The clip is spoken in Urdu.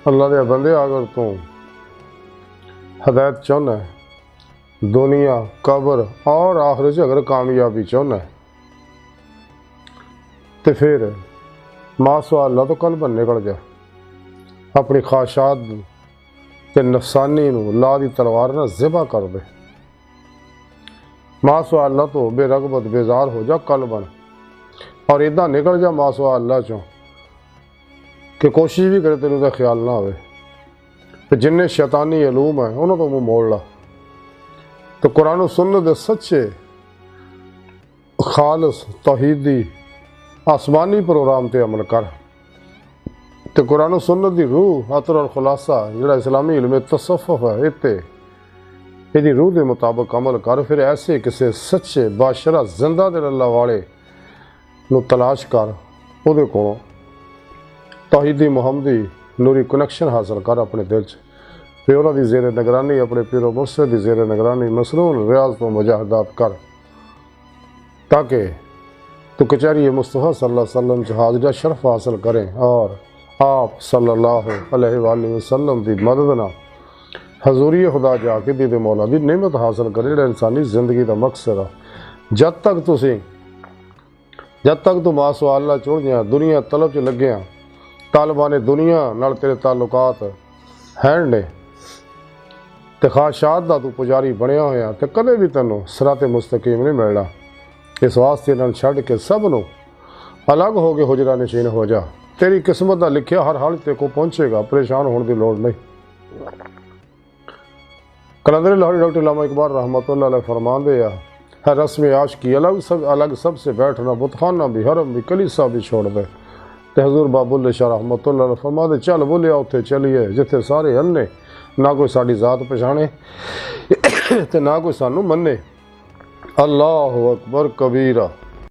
اللہ دے بندے اگر تو ہدایت چاہنا ہے، دنیا قبر اور آخرت اگر کامیابی چاہنا ہے تو پھر ماسوا اللہ تو کل بن نکل جا، اپنی خواہشات تے نفسانی نو لا دی تلوار نہ ذبح کر دے، ماسوا اللہ تو بے رغبت بیزار ہو جا کل بن، اور ادھا نکل جا ماسوا اللہ چوں کہ کوشش بھی کرے تیرے دا خیال نہ ہوئے، کہ جنہیں شیطانی علوم ہیں انہوں تو منہ موڑ لا، تو قرآن و سنت دے سچے خالص توحیدی آسمانی پروگرام تے عمل کر، تو قرآن و سنت دی روح عطر اور خلاصہ جڑا اسلامی علم تصوف ہے اتے یہ روح دے مطابق عمل کر، پھر ایسے کسے سچے باشرہ زندہ دل اللہ والے نو تلاش کر، او دے کو توحیدی محمدی نوری کنیکشن حاصل کر اپنے دل چ، پھر انہاں دی زیر نگرانی اپنے پیر و مرشد دی زیر نگرانی مسنون ریاض و مجاہدات کر، تاکہ تو کچہری مصطفیٰ صلی اللہ علیہ وسلم سے حاضرہ شرف حاصل کریں اور آپ صلی اللہ علیہ وآلہ وسلم دی مدد نہ حضوری خدا جا کے دی مولا دی نعمت حاصل کرے، جڑا انسانی زندگی دا مقصد ہے۔ جد تک تو ماسوا اللہ چھوڑ جائیں دنیا طلب چ لگے ہیں، طالبان دنیا نال تیرے تعلقات ہیں نے تے خواہشات دا تو پجاری بنیا ہویا تے کدے بھی تینوں صراط مستقیم نہیں ملنا، اس واسطے نال چھڈ کے سب نو الگ ہو کے حجرہ نشین ہو جا، تیری قسمت دا لکھیا ہر حال تے کو پہنچے گا، پریشان ہونے دی لوڑ نہیں۔ قلندر لاہوری ڈاکٹر علامہ اقبال رحمۃ اللہ علیہ فرمان دے ہے رسم عاشقی الگ سب سے بیٹھنا، بتخانہ بھی حرم بھی کلیسا بھی چھوڑ دے، تے حضور باب اللہ شاہ رحمۃ اللہ علیہ فرما دے چل بولیا اتھے چلیے جتھے سارے ہنے، نہ کوئی ساڑی ذات پہچانے تے نہ کوئی سانو منے، اللہ اکبر کبیرہ۔